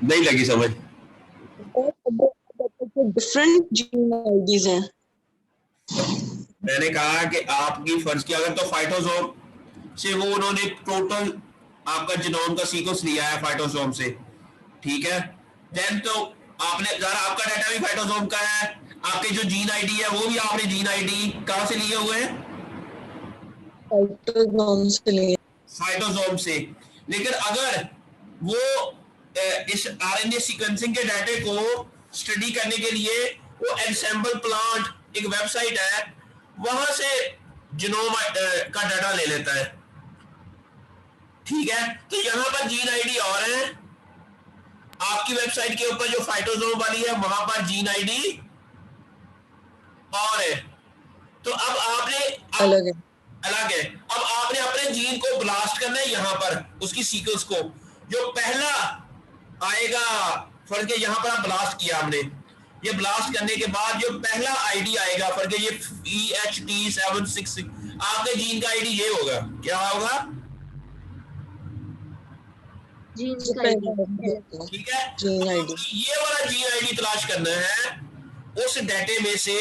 नहीं लगी समझ। डिफरेंट जीन आईडीज हैं। मैंने कहा कि आपकी फर्ज की अगर तो फाइटोसोम से वो उन्होंने टोटल आपका जीनोम का सीक्वेंस लिया है फाइटोसोम से, ठीक है, देन तो आपने जरा आपका डाटा भी फाइटोसोम का है, आपके जो जीन आईडी है वो भी आपने जीन आईडी कहां से लिए हुए हैं? फाइटोसोम से लिए। फाइटोसोम से। लेकिन अगर वो इस आरएनए सीक्वेंसिंग के डाटे को स्टडी करने के लिए वो एनसेम्बल प्लांट एक वेबसाइट है, वहां से जीनोम का डाटा ले लेता है, ठीक है। तो यहां पर जीन आईडी और है, आपकी वेबसाइट के ऊपर जो फाइटोसोम वाली है वहां पर जीन आईडी और है। तो अब आपने अलग है। अलग है। अब आपने अपने जीन को ब्लास्ट करना है यहां पर, उसकी सीक्वेंस को जो पहला आएगा, फर्ज के यहां पर आप ब्लास्ट किया हमने, ये ब्लास्ट करने के बाद जो पहला आईडी आएगा, फर्ज के ये EHT766 आपके जीन का आईडी ये होगा, क्या होगा? ठीक है। Gene ID. ये वाला जीन आईडी तलाश करना है उस डाटे में से,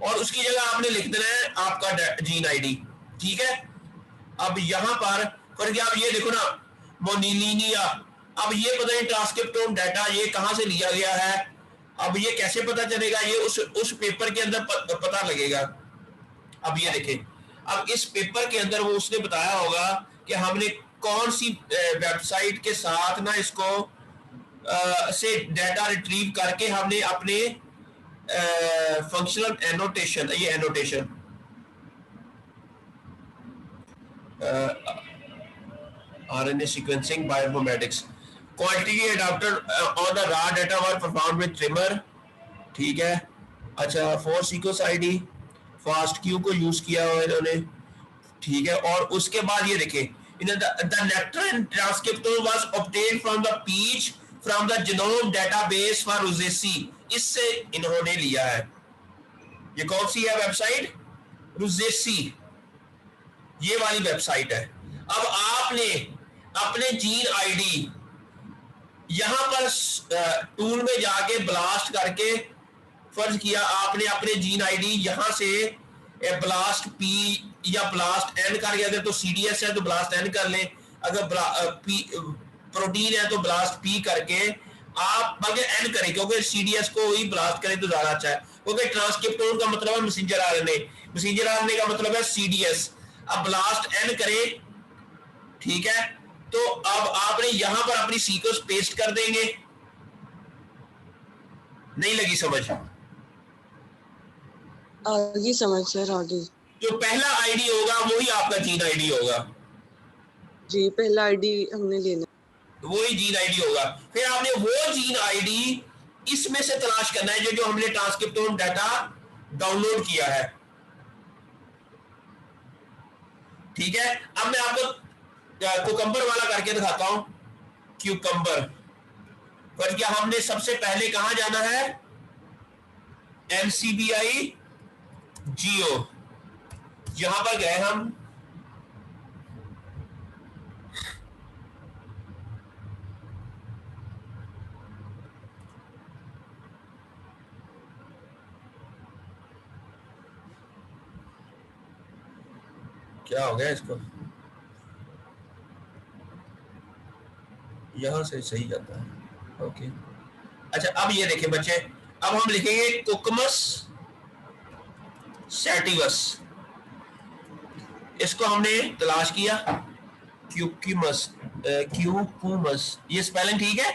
और उसकी जगह आपने लिख देना है आपका जीन आईडी, ठीक है। अब यहां पर आप ये देखो ना, मोनिलिनिया, अब ये पता नहीं ट्रांसक्रिप्टोम डाटा ये कहां से लिया गया है, अब ये कैसे पता चलेगा? ये उस पेपर के अंदर पता लगेगा। अब ये देखें, अब इस पेपर के अंदर वो उसने बताया होगा कि हमने कौन सी वेबसाइट के साथ ना इसको से डाटा रिट्रीव करके हमने अपने फंक्शनल एनोटेशन, ये annotation RNA sequencing bioinformatics quantity adapted on the raw data were performed with trimmer, ठीक है। अच्छा, for sequence ID fast Q को यूज किया हुआ इन्होंने, ठीक है। और उसके बाद ये देखें, the nectar transcriptome was obtained from the peach from the genome database for Rosacea, इससे इन्होंने लिया है। ये कौन सी है वेबसाइट? Rosacea, ये वाली वेबसाइट है। अब आपने अपने जीन आईडी यहां पर टूल में जाके ब्लास्ट करके, फर्ज किया आपने अपने जीन आईडी यहां से ब्लास्ट पी या ब्लास्ट एन करके, अगर तो सीडीएस है तो ब्लास्ट एन कर लें, अगर प्रोटीन है तो ब्लास्ट पी करके आप बल्कि एन करें, क्योंकि सीडीएस को ही ब्लास्ट करें तो ज्यादा अच्छा है, क्योंकि ट्रांसक्रिप्टोम का मतलब है मैसेंजर आरएनए, मैसेंजर आरएनए का मतलब है सीडीएस। अब ब्लास्ट एन करें, ठीक है। तो अब आपने यहां पर अपनी सीक्वेंस पेस्ट कर देंगे। नहीं लगी समझ? आगे समझ सर, आगे। जो पहला आईडी होगा वही आपका जीन आईडी होगा, जी पहला आईडी हमने लेना, वही जीन आईडी होगा। फिर आपने वो जीन आईडी इसमें से तलाश करना है जो हमने ट्रांसक्रिप्टोम डाटा डाउनलोड किया है, ठीक है। अब मैं आपको कुकम्बर वाला करके दिखाता हूं, क्यूकम्बर पर। क्या हमने सबसे पहले कहां जाना है? NCBI जियो, यहां पर गए हम, क्या हो गया इसको, यहां से सही जाता है, ओके। अच्छा, अब ये देखें बच्चे, अब हम लिखेंगे कुकमस सैटिवस, इसको हमने तलाश किया, क्यूक्यूमस, क्यूकुमस, ये स्पेलिंग ठीक है?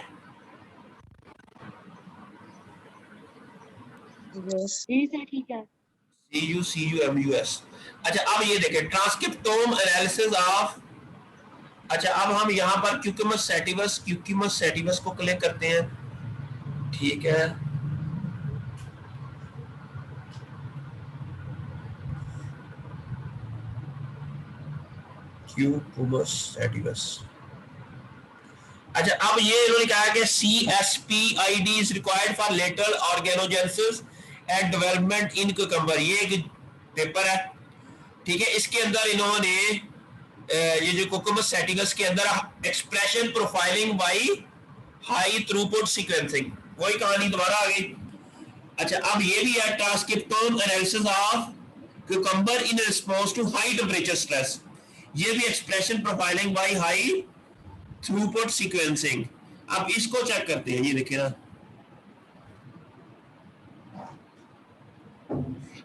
ठीक है। CUCUMUS। अच्छा, अब ये देखें ट्रांसक्रिप्टोम एनालिसिस ऑफ, अच्छा अब हम यहाँ पर क्यूक्यूमस सैटिवस को क्लिक करते हैं, ठीक है। क्यूक्यूमस सैटिवस। अच्छा, अब ये इन्होंने कहा कि CSPID is required for lateral organogenesis and development in cucumber, ये एक पेपर है, ठीक है। इसके अंदर इन्होंने ये जो कुकुमस सैटिवस के अंदर expression profiling by high throughput sequencing, वही कहानी दोबारा आ गई। अच्छा अब ये भी है transcriptome analysis of cucumber in response to high temperature stress, ये भी expression profiling by high throughput sequencing. अब इसको चेक करते हैं, ये देखिए ना,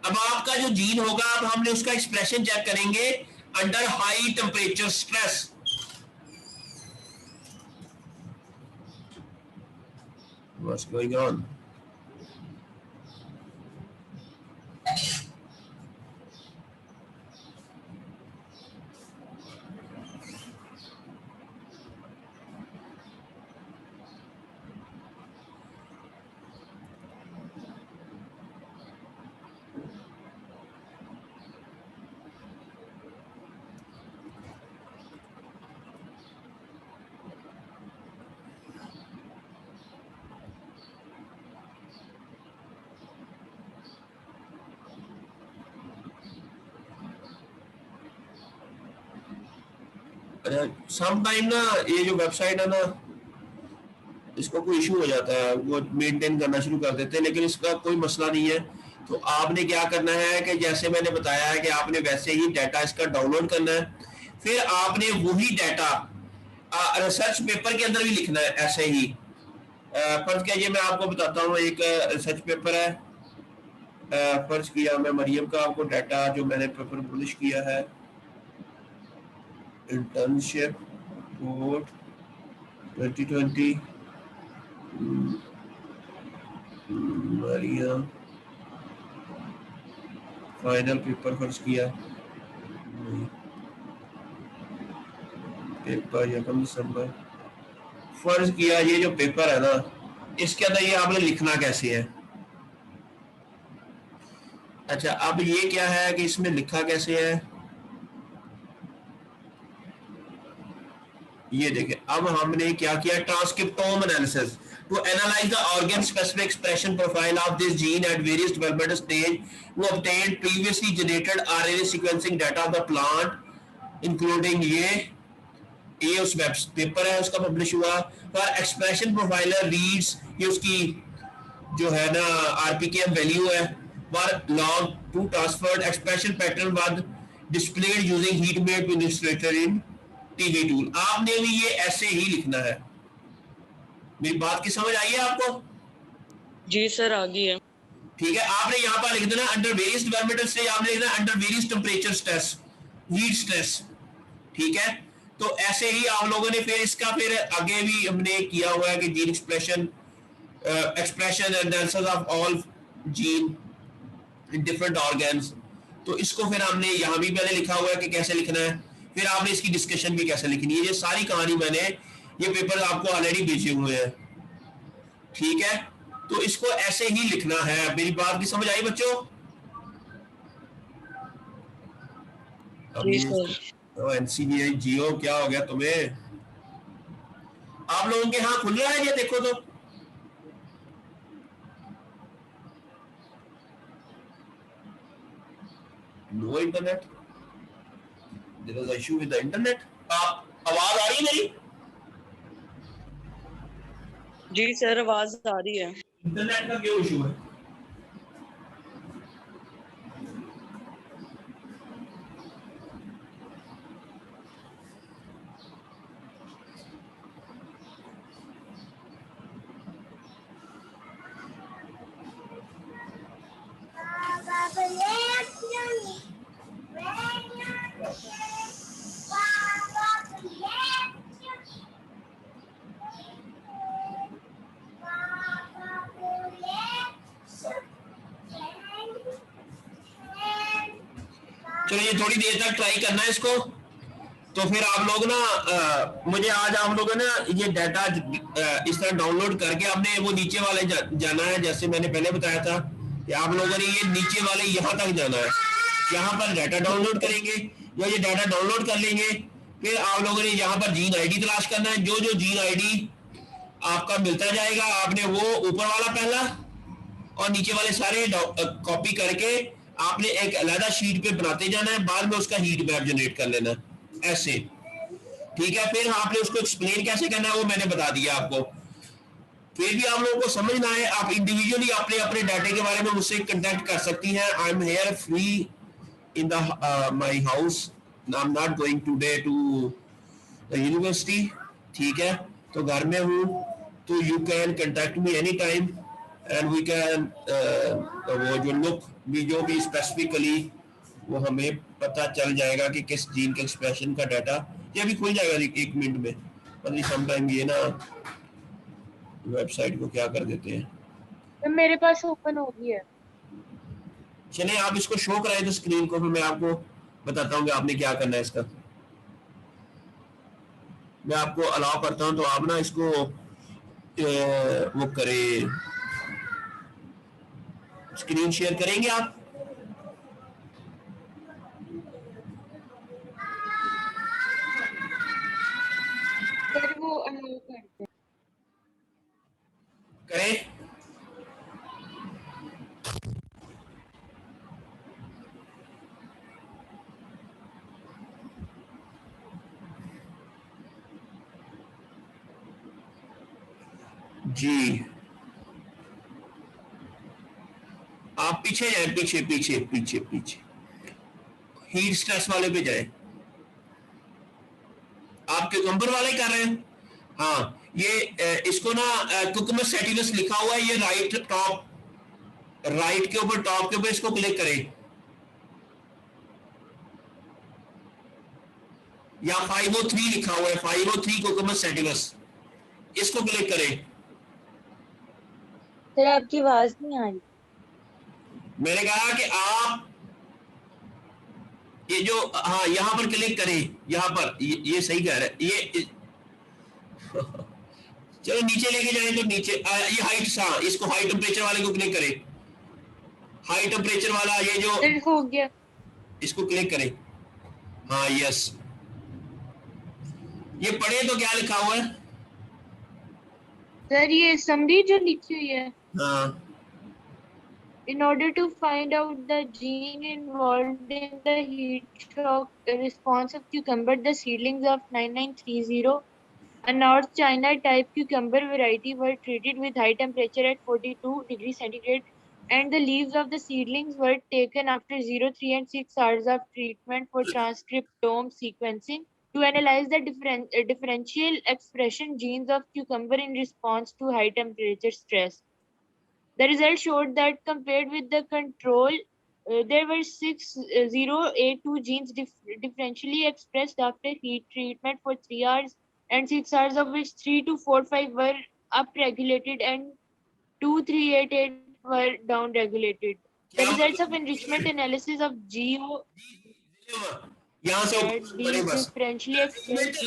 अब आपका जो जीन होगा अब हमने उसका एक्सप्रेशन चेक करेंगे under high temperature stress. What's going on? Some time ना ये जो वेबसाइट है ना, इसको कोई इशू हो जाता है, वो मेंटेन करना शुरू कर देते हैं, लेकिन इसका कोई मसला नहीं है। तो आपने क्या करना है कि जैसे मैंने बताया है कि आपने वैसे ही डाटा इसका डाउनलोड करना है, फिर आपने वही डाटा रिसर्च पेपर के अंदर भी लिखना है ऐसे ही। फर्ज कीजिए मैं आपको बताता हूँ, एक रिसर्च पेपर है, फर्ज किया मैं मरियम का आपको डाटा जो मैंने पेपर पब्लिश किया है, internship code 2020 Maryam final paper फर्ज किया, पेपर यकम दिसंबर फर्ज किया, ये जो पेपर है ना इसके अंदर ये आपने लिखना कैसे है। अच्छा अब ये क्या है कि इसमें लिखा कैसे है, ये देखें। अब हमने क्या किया, transcriptome analysis to analyse the organ specific expression profile of this gene at various development stage, वो obtained previously generated RNA sequencing data of the plant including ये उस वेब पेपर है उसका पब्लिश हुआ। फॉर एक्सप्रेशन प्रोफाइलर रीड्स, ये उसकी जो है ना आरपीकेएम वैल्यू है, for log to transferred expression pattern was displayed using heat made Illustrator in TV tool. आपने भी ये ऐसे ही लिखना है। मेरी बात की समझ आई है आपको? जी सर आ गई है। ठीक है, आपने यहाँ पर लिख देना अंडर वेरियस डेवलपमेंटल स्टेज, आपने लिखना under various temperature stress, heat stress. ठीक है, तो ऐसे ही आप लोगों ने फिर इसका फिर आगे भी हमने किया हुआ है कि gene expression analysis of all gene in different organs. तो इसको फिर हमने यहाँ भी पहले लिखा हुआ है कि कैसे लिखना है, फिर आपने इसकी डिस्कशन भी कैसे लिखनी है। ये सारी कहानी मैंने ये पेपर आपको ऑलरेडी भेजे हुए हैं। ठीक है, तो इसको ऐसे ही लिखना है। मेरी बात की समझ आई बच्चों? जी सर। एनसीबीआई जियो क्या हो गया तुम्हें? आप लोगों के यहाँ खुल रहा है ये देखो तो। No internet, there is issue with the internet. आप आवाज आ रही है मेरी? जी सर आवाज आ रही है। इंटरनेट का क्यों इशू है? चलो ये थोड़ी देर तक ट्राई करना है इसको, तो फिर आप लोग ना मुझे आज आप लोगों ने ये डाटा इस तरह डाउनलोड करके आपने वो नीचे वाले जाना है, जैसे मैंने पहले बताया था कि आप लोगों ने ये नीचे वाले यहाँ तक जाना है, यहाँ पर डाटा डाउनलोड करेंगे, या ये डाटा डाउनलोड कर लेंगे, फिर आप लोगों ने यहाँ पर जीन आईडी तलाश करना है। जो जो जीन आईडी आपका मिलता जाएगा आपने वो ऊपर वाला पहला और नीचे वाले सारे कॉपी करके आपने एक अलग शीट पे बनाते जाना है, बाद में उसका हीट मैप जनरेट कर लेना ऐसे। ठीक है, फिर आपने उसको एक्सप्लेन कैसे करना है वो मैंने बता दिया आपको। फिर भी आप लोगों को समझना है, आप इंडिविजुअली अपने अपने डाटे के बारे में मुझसे कंटेक्ट कर सकती हैं. I am here free in the my house. I am not going today to the university. ठीक है, तो घर में हूँ, तो you can contact me any time and we can वो जो लुक भी जो भी स्पेसिफिकली वो हमें पता चल जाएगा कि किस जीन के एक्सप्रेशन का डाटा. ये भी खुल जाएगा एक मिनट में. मतलब समटाइम ये ना वेबसाइट को क्या कर देते हैं. तो मेरे पास ओपन हो गई है. चलिए आप इसको शो कराएं तो स्क्रीन को, फिर मैं आपको बताता हूँ कि आपने क्या करना है इसका. मैं आपको अलाउ करता हूँ, तो आप ना इसको वो करें, स्क्रीन शेयर करेंगे आप. सर वो अलाउ करते हैं. करें. जी आप पीछे जाए, पीछे पीछे पीछे पीछे हीट स्ट्रेस वाले पे जाए. आप क्यूकम्बर वाले कर रहे हैं. हाँ, ये इसको ना कुकुमस सैटिवस लिखा हुआ है, ये राइट टॉप, राइट के ऊपर टॉप के ऊपर इसको क्लिक करें, या 503 लिखा हुआ है, 503 कुकुमस सैटिवस, इसको क्लिक करें. सर आपकी आवाज नहीं आ रही. मैंने कहा कि आप ये जो, हाँ यहाँ पर क्लिक करें, यहाँ पर ये सही कह रहा है ये. चलो नीचे लेके जाए तो नीचे ये हाइट, हाँ इसको हाई टेम्परेचर वाले को क्लिक करें, हाई टेम्परेचर वाला ये जो, सर हो गया. इसको क्लिक करें. हाँ यस, ये पढ़े तो क्या लिखा हुआ है. सर ये समरी जो लिखी हुई है. हाँ In order to find out the gene involved in the heat shock response of cucumber, the seedlings of 9930, a North China type cucumber variety, were treated with high temperature at 42 degrees centigrade, and the leaves of the seedlings were taken after 0, 3, and 6 hours of treatment for transcriptome sequencing to analyze the differential expression genes of cucumber in response to high temperature stress. The results showed that compared with the control, there were 6082 genes differentially expressed after heat treatment for 3 hours, and 6 hours of which 3245 were upregulated and 2388 were downregulated. The results of enrichment analysis of GO यहाँ से पढ़े बस. differentially expressed.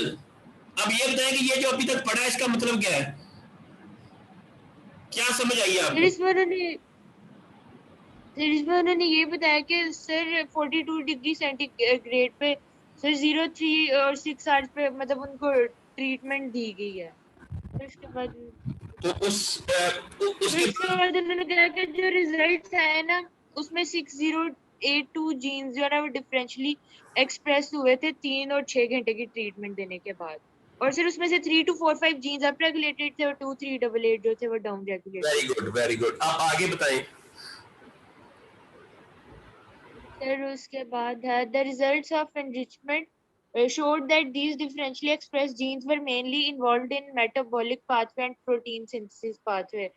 अब ये बताएं कि ये जो अभी तक पढ़ा है इसका मतलब क्या है, क्या समझ आई आपको. इसमें उन्होंने ये बताया कि सर 42 डिग्री सेंटीग्रेड पे सर 0, 3 और 6 आवर्स पे मतलब उनको ट्रीटमेंट दी गई है. तो उसके बाद तो उसके बाद उन्होंने कहा कि जो रिजल्ट्स आए ना उसमें 6082 जीन्स जो है ना वो डिफरेंशियली एक्सप्रेस हुए थे 3 और 6 घंटे की ट्रीटमेंट देने के बाद, और सिर्फ उसमें से 3245 जीन्स अप रेगुलेटेड थे और 2388 जो थे वो down regulated. Very good very good. आप आगे बताएं. सर उसके बाद है the results of enrichment showed that these differentially expressed genes were mainly involved in metabolic pathway and protein synthesis pathway.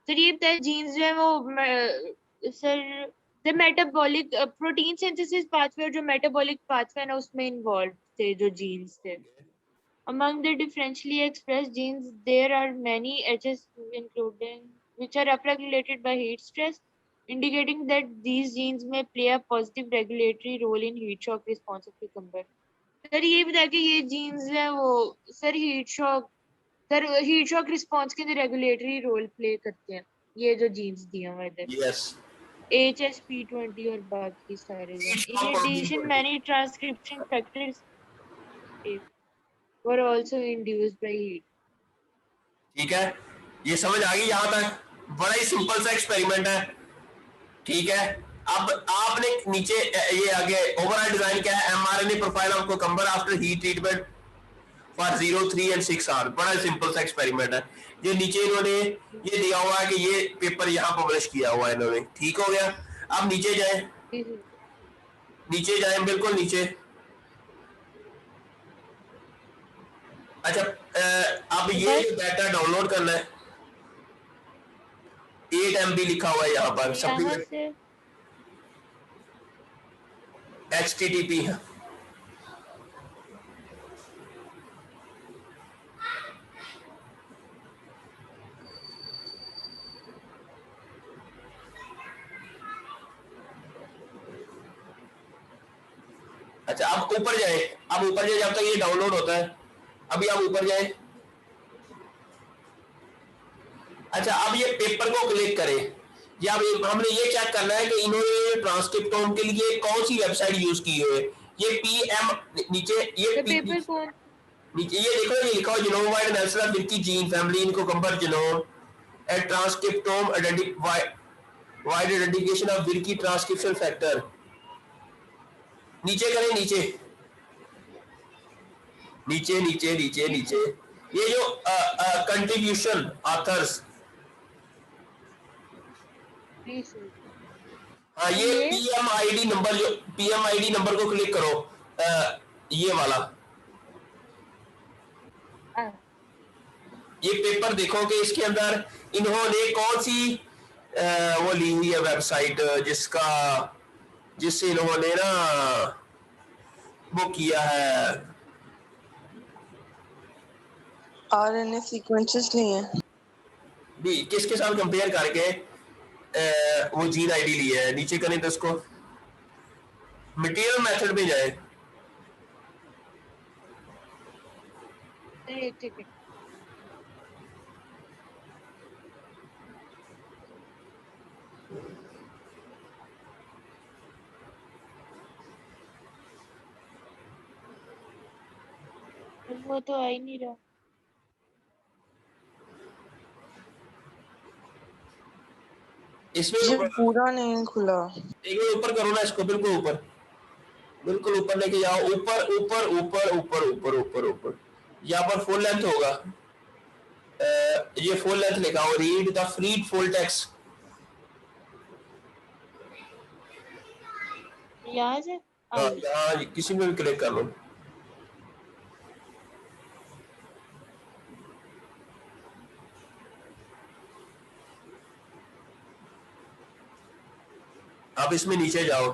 Sir ये बताया जीन्स जो है वो sir the metabolic protein synthesis pathway और जो metabolic pathway ना उसमें involved थे जो genes थे. Among the differentially expressed genes, there are many HS including which are upregulated by heat stress, indicating that these genes may play a positive regulatory role in heat shock response of cucumber. Sir ये बता कि ये jeans है वो sir heat shock response के अंदर regulatory role play करते हैं, ये जो जीन्स दिए हुए इधर. यस, HSP20 और बाकी सारे. In addition, many transcription factors were also induced by heat. ठीक है, ये समझ आ गई यहाँ तक. बड़ा ही सिंपल सा एक्सपेरिमेंट है. ठीक है, अब आपने नीचे ये आगे ओवरऑल डिजाइन क्या है, mRNA profile of cucumber after heat treatment. For 0, 3 and 6 hour. बड़ा सिंपल सा एक्सपेरिमेंट है। ये नीचे इन्होंने ये दिया हुआ है कि ये पेपर यहाँ पब्लिश किया हुआ है इन्होंने, ठीक हो गया। अब नीचे जाए, जी सर। नीचे जाए, बिल्कुल नीचे। अच्छा अब ये डाटा डाउनलोड करना है, 8 MB लिखा हुआ है यहाँ पर, यहाँ सबसे से HTTP है। अच्छा अब ऊपर जाए, अब ऊपर जाए जब तक ये डाउनलोड होता है। अभी आप ऊपर जाए। अच्छा अब ये पेपर को क्लिक करें, या हमने ये चेक करना है कि इन्होंने ट्रांसक्रिप्टोम के लिए कौन सी वेबसाइट यूज की है। ये PM नीचे, ये पेपर कौन? नीचे ये देखो, ये लिखा हुआ genome wide analysis of Wilkie gene family in cucumber genome and transcriptome wide identification of Wilkie transcription factor. नीचे करें, नीचे नीचे नीचे नीचे नीचे, ये जो कंट्रीब्यूशन ऑथर्स, हाँ ये PMID नंबर, जो PMID नंबर को क्लिक करो, ये वाला, ये पेपर देखो कि इसके अंदर इन्होंने कौन सी वो ली हुई है वेबसाइट, जिससे इन्होंने ना वो किया है, RNA सीक्वेंसेस नहीं है भी किसके साथ कंपेयर करके वो जीन आईडी ली है। नीचे करें तो इसको मटेरियल मेथड में जाए। ठीक है। वो तो आ ही नहीं रहा। इसमें पूरा नहीं खुला। एक बार ऊपर करो ना इसको, बिल्कुल ऊपर, बिल्कुल ऊपर लेके जाओ, ऊपर ऊपर ऊपर ऊपर ऊपर ऊपर ऊपर, यहाँ पर फुल लेंथ होगा, ये फुल लेंथ लिखा हो, read the free full text. यहाँ से यहाँ किसी में भी क्लिक कर लो। आप इसमें नीचे जाओ,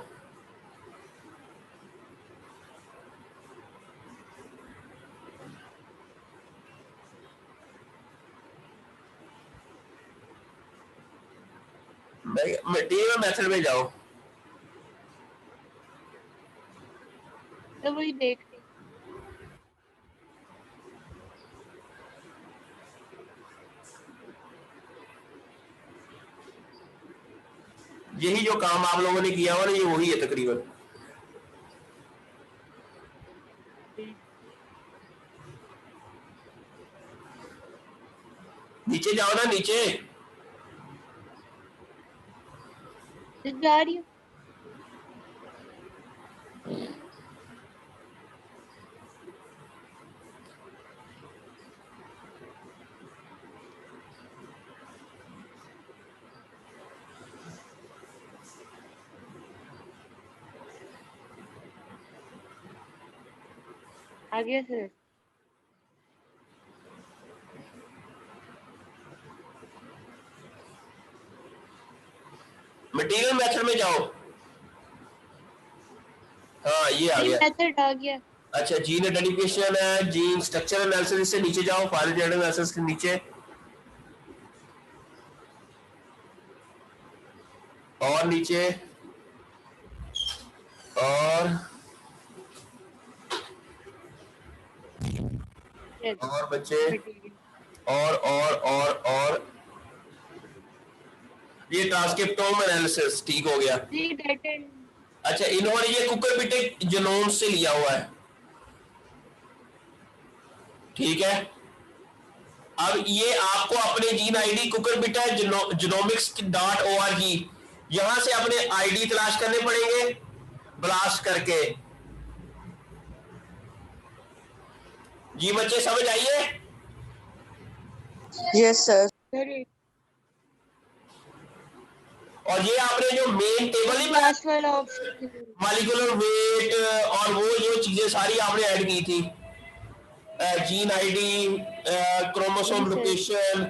मटेरियल मेथड में जाओ, तो वही देख रही। यही जो काम आप लोगों ने किया हुआ ना, ये वही है तकरीबन। नीचे जाओ ना, नीचे जा रही हूँ। आगे सर। मटेरियल मेथड में जाओ। हाँ ये आ गया, मेथड आ गया। अच्छा जीन आइडेंटिफिकेशन है, जीन स्ट्रक्चर एनालिसिस से नीचे जाओ, फाइल जेनेटिक एनालिसिस के नीचे, और नीचे, और बच्चे, और ये ट्रांसक्रिप्टोम एनालिसिस, ठीक हो गया। अच्छा इन्होंने ये कुकुरबिटेक जीनोम से लिया हुआ है, ठीक है। अब ये आपको अपने जीन आईडी कुकुरबिटेक genomics.org, यहां से अपने आईडी तलाश करने पड़ेंगे ब्लास्ट करके। जी बच्चे समझ आइए? Yes, sir. सर और ये आपने जो मेन टेबल ही लास्ट वाला ऑप्शन मॉलिक्यूलर वेट और वो जो चीजें सारी आपने ऐड की थी, जीन आईडी, जी क्रोमोसोम सर। लोकेशन,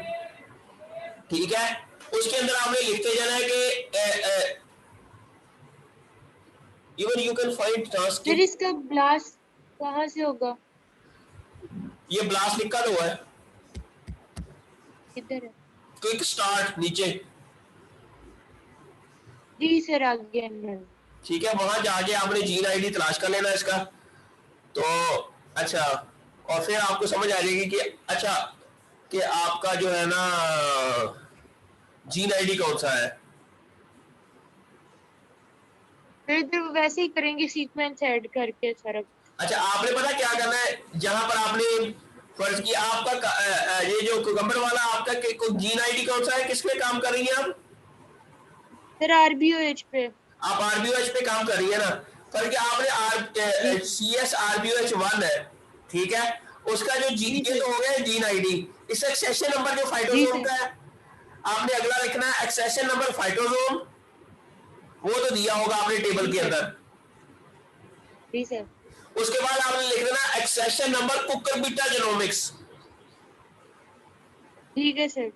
ठीक है, उसके अंदर आपने लिखते जाना है कि इवन यू कैन फाइंड फिर ट्रांसक्रिप्ट। इसका ब्लास्ट कहाँ से होगा? ये ब्लास्ट लिखा तो हुआ है, किधर है? क्विक स्टार्ट नीचे, जी सर आ गया अंदर। ठीक है, वहां जाके आपने जीन आईडी तलाश कर लेना इसका। तो अच्छा, और फिर आपको समझ आ जाएगी कि अच्छा कि आपका जो है ना जीन आईडी कौन सा है। फिर इधर वैसे ही करेंगे सीक्वेंस ऐड करके सारा। अच्छा, आपने पता क्या करना है, जहां पर आपने फर्ज किया आपका ये जो कुकम्बर वाला आपका जीन आईडी कौन सा है, किस पे काम कर रही हैं आप? सर RBOH पे। आप आरबीओएच पे काम कर रही है ना, फर्ज किया आपने जी CS RBOH 1 है, ठीक है, उसका जो जी ये सर। तो हो गया जीन आईडी, इसका एक्सेशन नंबर जो जी फाइटोसोम सर। का है, आपने अगला लिखना है एक्सेशन नंबर फाइटोसोम, वो तो दिया होगा आपने टेबल जी के सर। अंदर। जी सर। उसके बाद आपने लिख देना एक्सेशन नंबर कुकरबिटा जेनोमिक्स। ठीक है सर।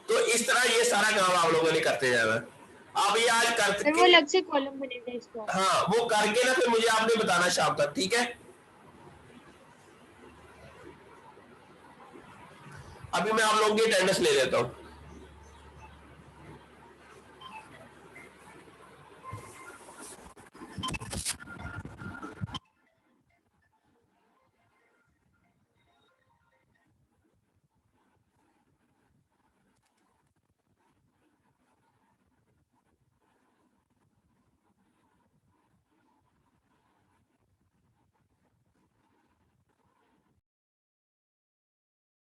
तो इस तरह ये सारा काम आप लोगों ने करते जाना। आप ये आज सर वो करके, अलग से कॉलम बनेगा इसका। हाँ वो करके ना फिर मुझे आपने बताना शाम तक, ठीक है। अभी मैं आप लोगों की अटेंडेंस ले लेता हूँ।